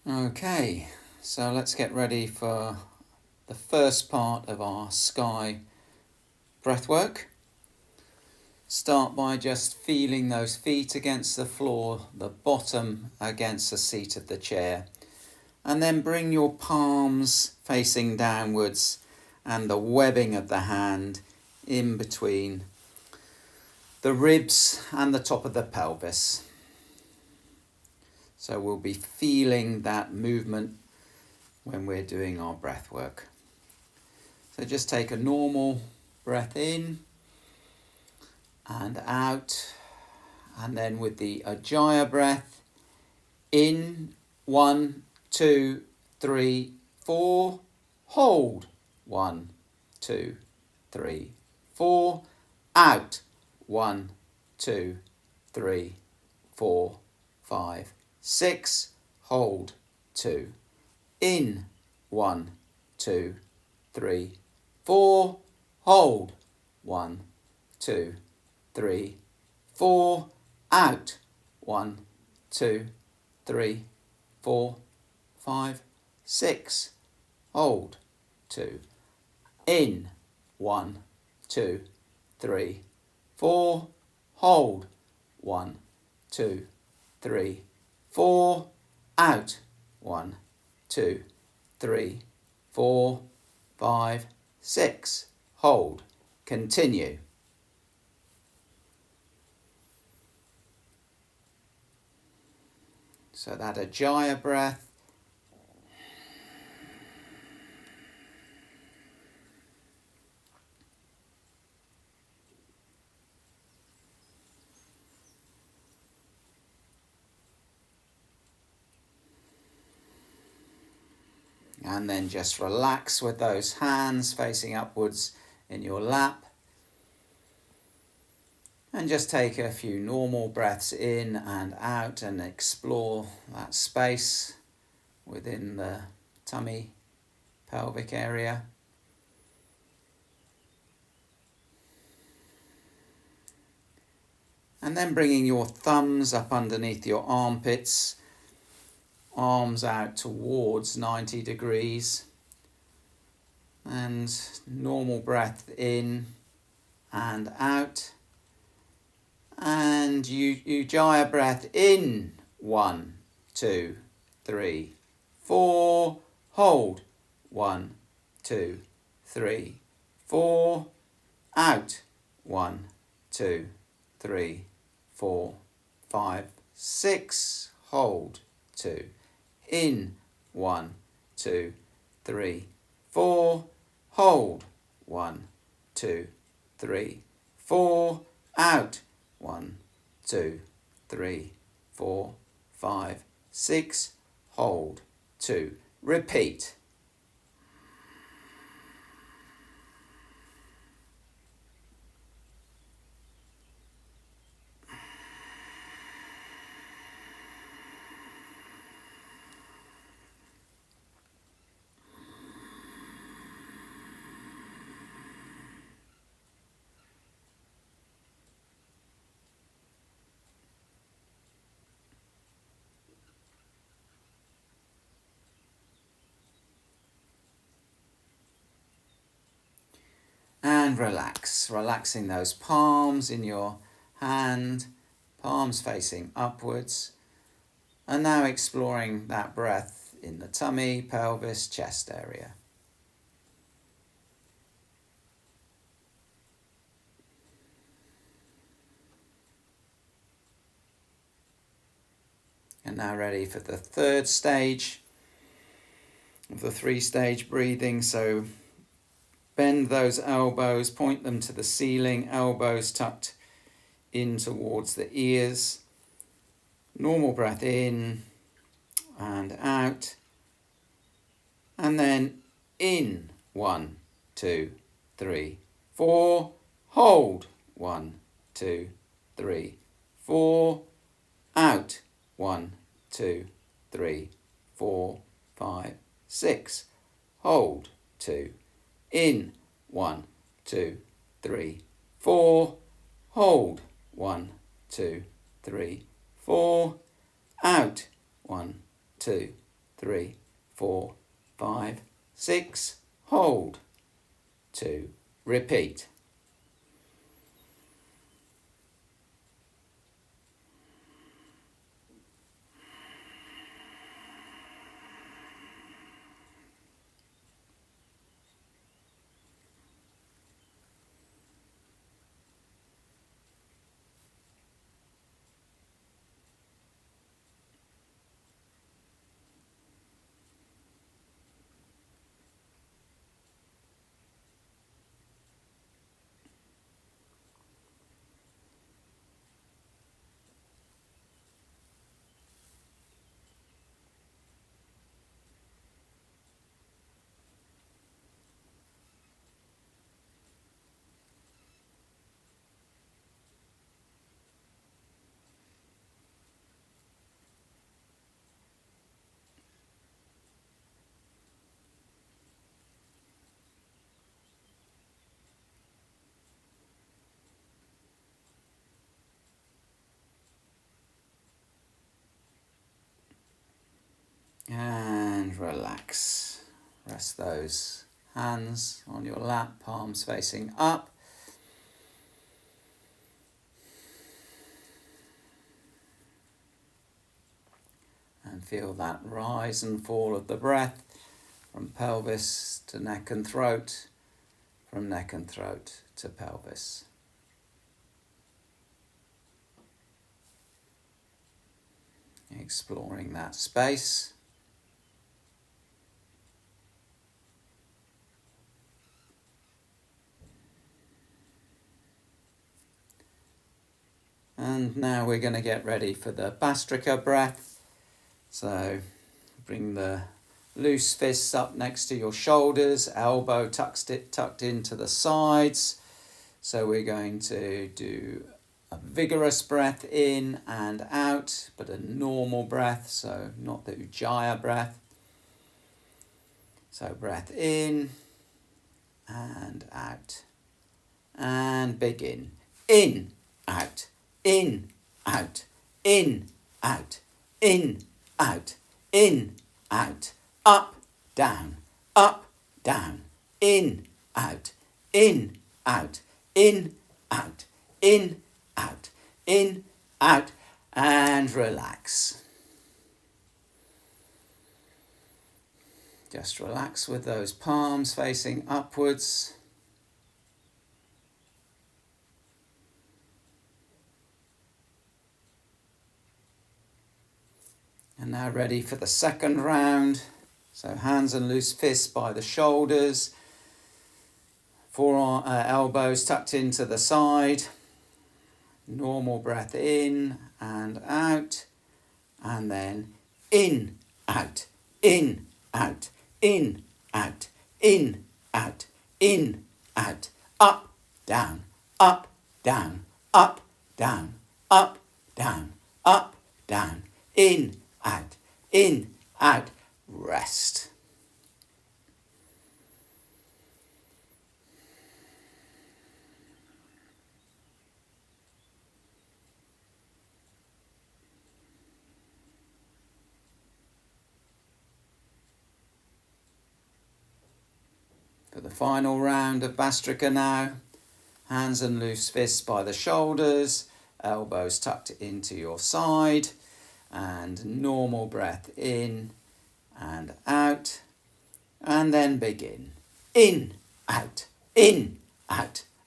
Okay, so let's get ready for the first part of our sky breathwork. Start by just feeling those feet against the floor, the bottom against the seat of the chair, and then bring your palms facing downwards and the webbing of the hand in between the ribs and the top of the pelvis. So we'll be feeling that movement when we're doing our breath work. So just take a normal breath in and out, and then with the Ujjayi breath, in, 1, 2, 3, 4, hold, 1, 2, 3, 4, out, 1, 2, 3, 4, 5, 6, hold, 2, in, 1, 2, 3, 4, hold, 1, 2, 3, 4, out, 1, 2, 3, 4, 5, 6, hold, 2, in, 1, 2, 3, 4, hold, 1, 2, 3, 4, out, 1, 2, 3, 4, 5, 6, hold, continue. So that Ujjayi breath. And then just relax with those hands facing upwards in your lap. And just take a few normal breaths in and out and explore that space within the tummy, pelvic area. And then bringing your thumbs up underneath your armpits, arms out towards 90 degrees. And normal breath in and out. And Ujjayi breath in, 1, 2, 3, 4, hold, 1, 2, 3, 4, out, 1, 2, 3, 4, 5, 6, hold, 2, in, 1, 2, 3, 4, hold, 1, 2, 3, 4, out, 1, 2, 3, 4, 5, 6, hold, 2. Repeat. And relax, relaxing those palms in your hand, palms facing upwards. And now exploring that breath in the tummy, pelvis, chest area. And now ready for the third stage of the 3-stage breathing. So bend those elbows, point them to the ceiling, elbows tucked in towards the ears. Normal breath in and out. And then in, 1, 2, 3, 4. Hold, 1, 2, 3, 4. Out, 1, 2, 3, 4, 5, 6. Hold, 2. In, 1, 2, 3, 4. Hold, 1, 2, 3, 4. Out, 1, 2, 3, 4, 5, 6. Hold. 2. Repeat. And relax. Rest those hands on your lap, palms facing up. And feel that rise and fall of the breath from pelvis to neck and throat, from neck and throat to pelvis. Exploring that space. And now we're going to get ready for the Bhastrika breath. So bring the loose fists up next to your shoulders, elbow tucked into the sides. So we're going to do a vigorous breath in and out, but a normal breath, so not the Ujjayi breath. So breath in and out. And begin. In, out, in, out, in, out, in, out, in, out, up, down, in, out, in, out, in, out, in, out, in, out, and relax. Just relax with those palms facing upwards. And now ready for the second round. So hands and loose fists by the shoulders. Elbows tucked into the side. Normal breath in and out. And then in, out, in, out, in, out, in, out, in, out, up, down, up, down, up, down, up, down, up, down, in, out, rest. For the final round of Bhastrika now, hands and loose fists by the shoulders, elbows tucked into your side, and normal breath in and out, and then begin. In, out,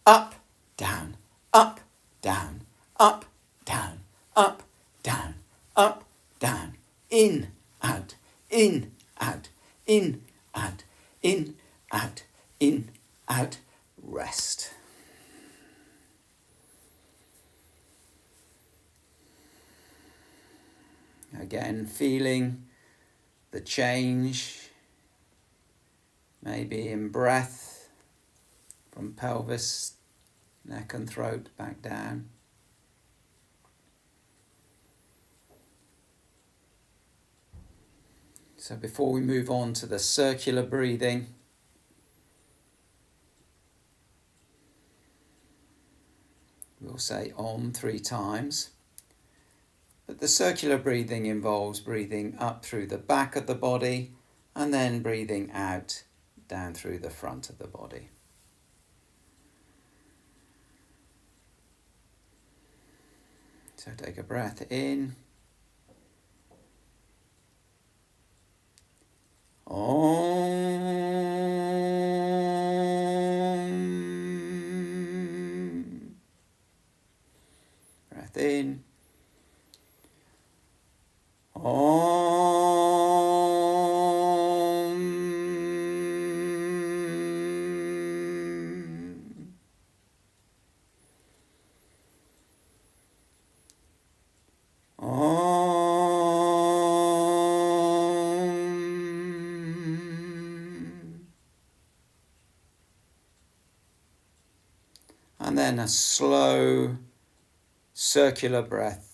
up, down, up, down, up, down, up, down, up, down, in, out, in, out, in, out, in, out, in, out, rest. Again, feeling the change, maybe in breath, from pelvis, neck and throat back down. So before we move on to the circular breathing, we'll say Om 3 times. But the circular breathing involves breathing up through the back of the body and then breathing out down through the front of the body. So take a breath in. Om. Breath in. Om. And then a slow circular breath.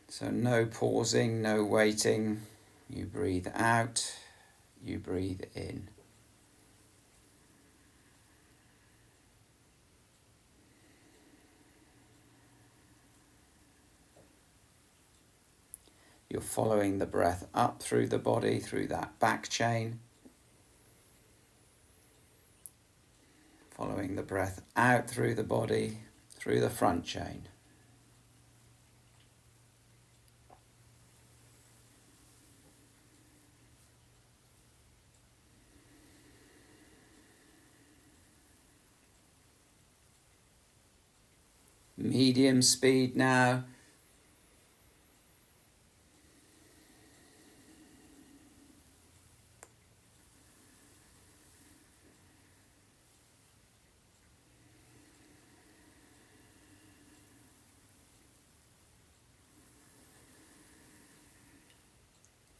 So no pausing, no waiting. You breathe out, you breathe in. You're following the breath up through the body, through that back chain. Following the breath out through the body, through the front chain. Medium speed now.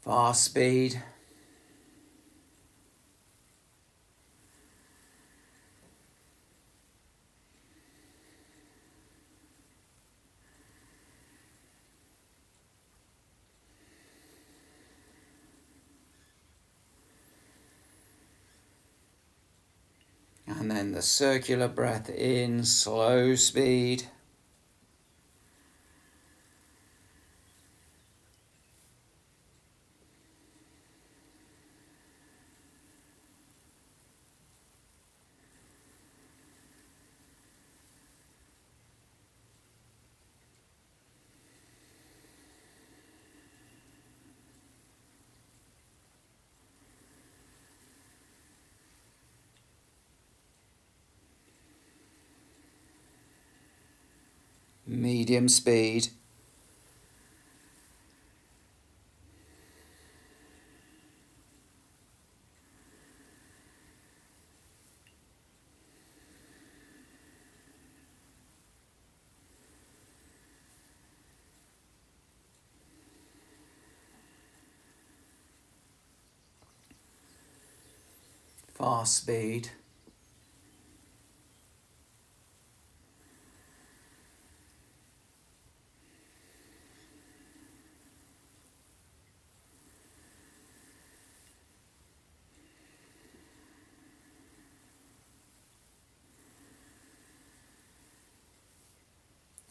Fast speed. And then the circular breath in, slow speed. Medium speed. Fast speed.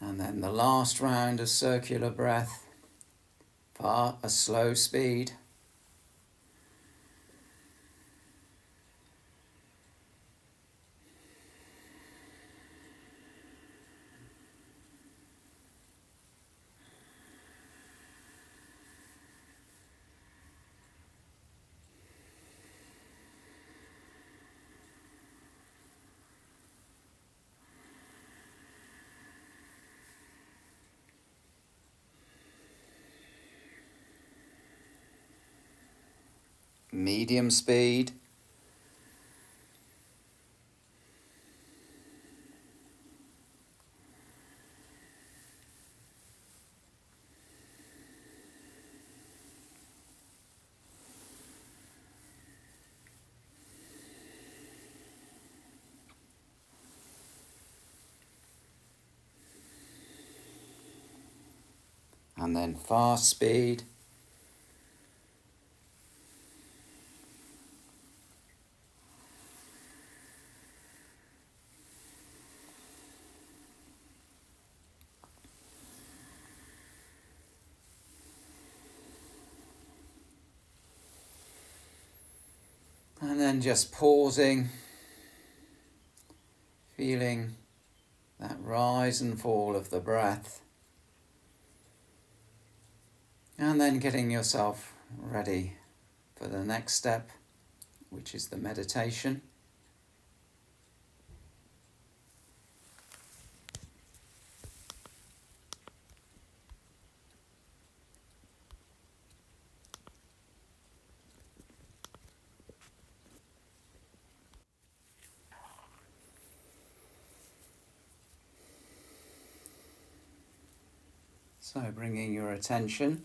And then the last round of circular breath, a slow speed. Medium speed. And then fast speed. then just pausing, feeling that rise and fall of the breath, and then getting yourself ready for the next step, which is the meditation. So bringing your attention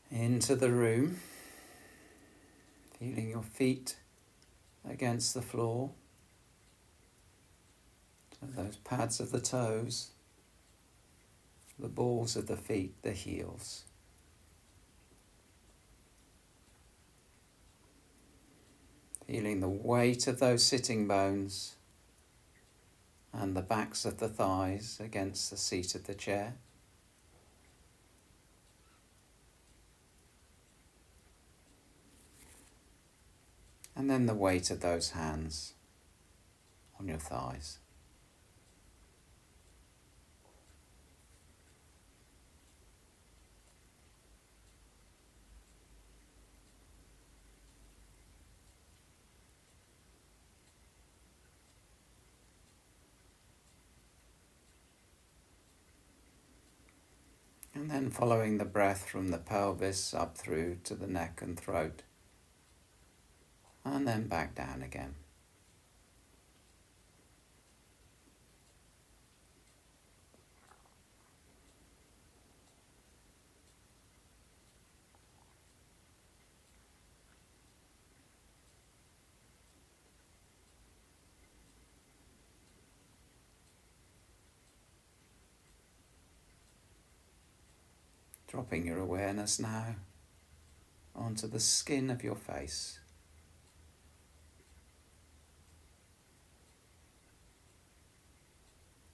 into the room, feeling your feet against the floor, so those pads of the toes, the balls of the feet, the heels. Feeling the weight of those sitting bones and the backs of the thighs against the seat of the chair. And then the weight of those hands on your thighs. And then following the breath from the pelvis up through to the neck and throat, and then back down again. Dropping your awareness now onto the skin of your face.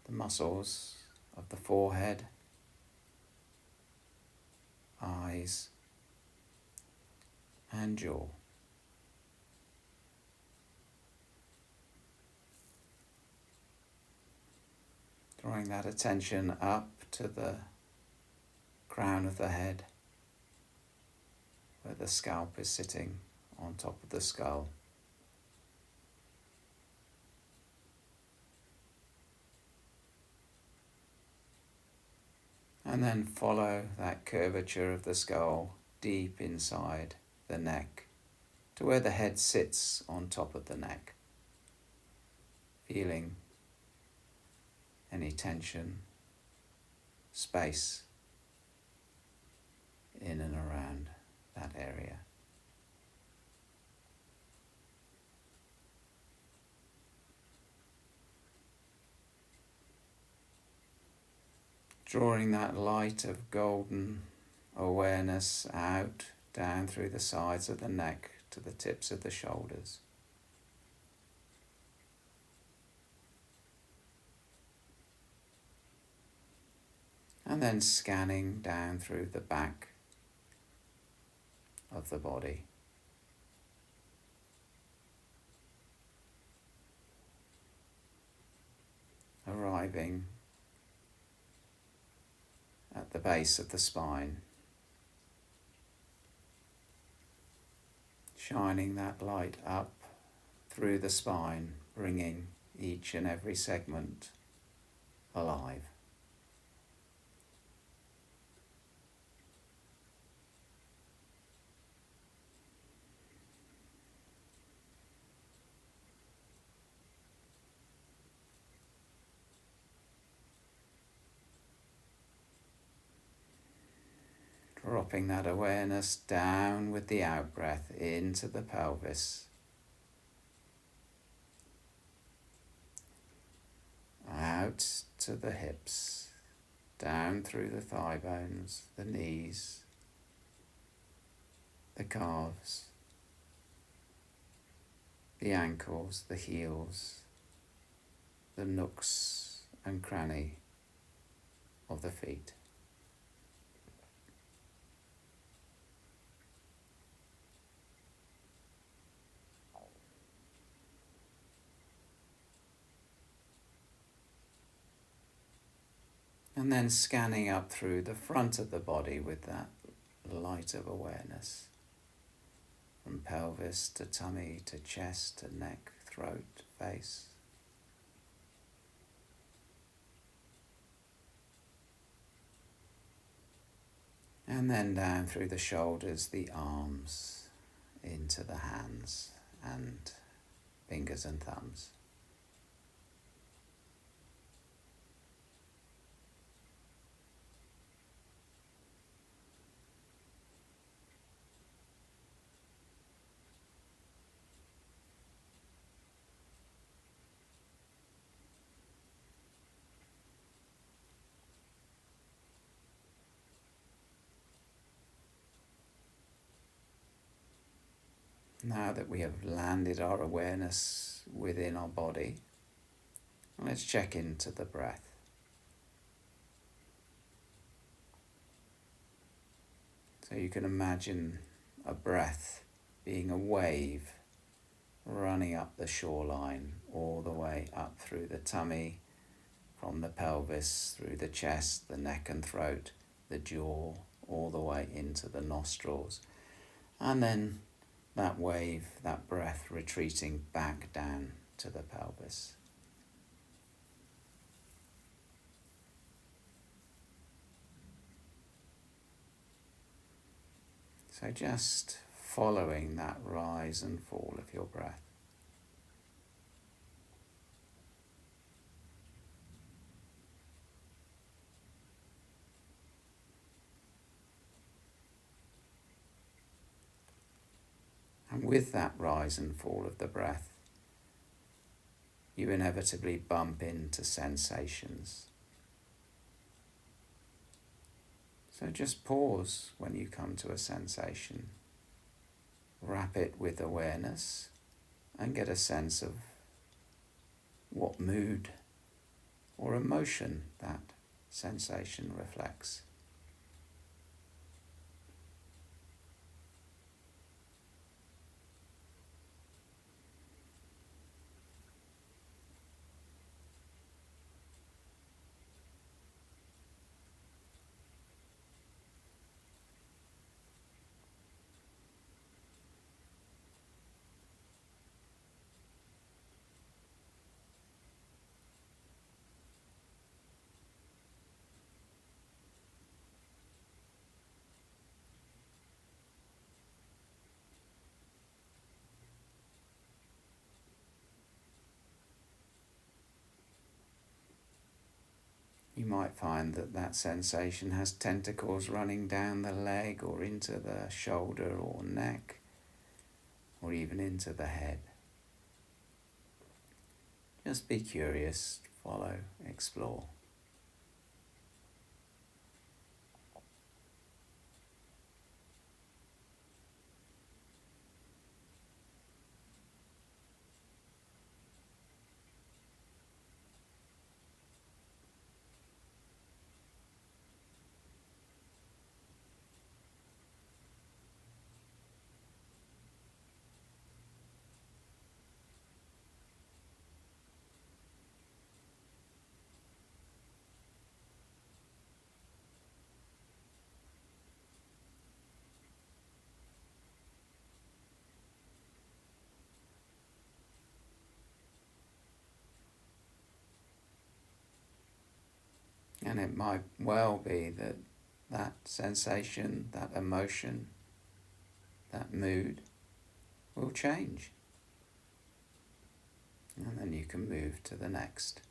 The muscles of the forehead, eyes, and jaw. Drawing that attention up to the crown of the head, where the scalp is sitting on top of the skull. And then follow that curvature of the skull deep inside the neck to where the head sits on top of the neck, feeling any tension, space in and around that area. Drawing that light of golden awareness out, down through the sides of the neck to the tips of the shoulders. And then scanning down through the back of the body. Arriving at the base of the spine, shining that light up through the spine, bringing each and every segment alive. Dropping that awareness down with the out-breath into the pelvis. Out to the hips, down through the thigh bones, the knees, the calves, the ankles, the heels, the nooks and cranny of the feet. And then scanning up through the front of the body with that light of awareness. From pelvis to tummy to chest to neck, throat, face. And then down through the shoulders, the arms, into the hands and fingers and thumbs. Now that we have landed our awareness within our body, let's check into the breath. So you can imagine a breath being a wave running up the shoreline all the way up through the tummy, from the pelvis, through the chest, the neck and throat, the jaw, all the way into the nostrils. And then that wave, that breath retreating back down to the pelvis. So just following that rise and fall of your breath. And with that rise and fall of the breath, you inevitably bump into sensations. So just pause when you come to a sensation. Wrap it with awareness and get a sense of what mood or emotion that sensation reflects. You might find that that sensation has tentacles running down the leg or into the shoulder or neck or even into the head. Just be curious, follow, explore. And it might well be that that sensation, that emotion, that mood will change. And then you can move to the next.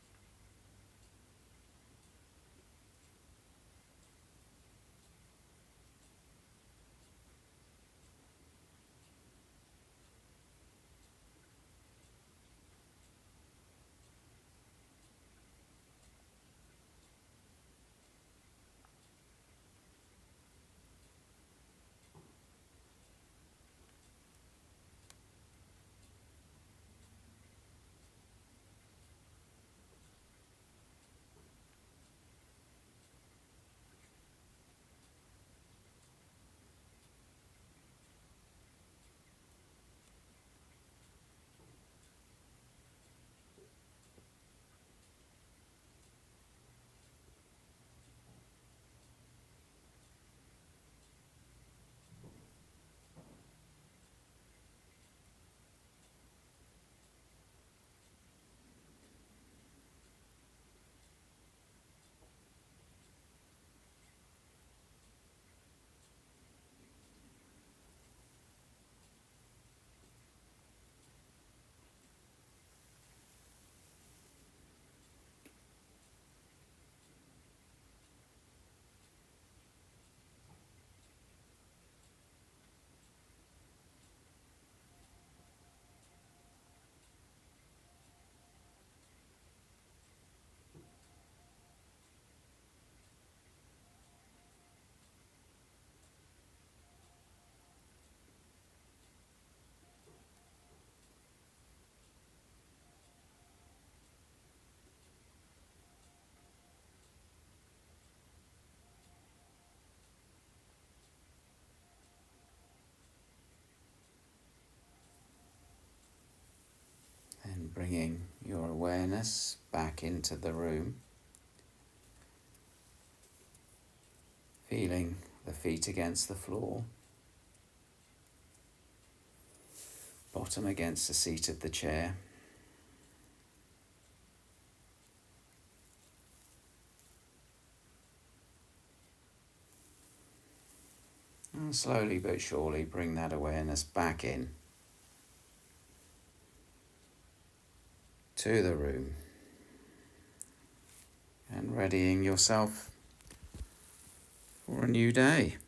bringing your awareness back into the room, feeling the feet against the floor, bottom against the seat of the chair. And slowly but surely bring that awareness back in to the room and readying yourself for a new day.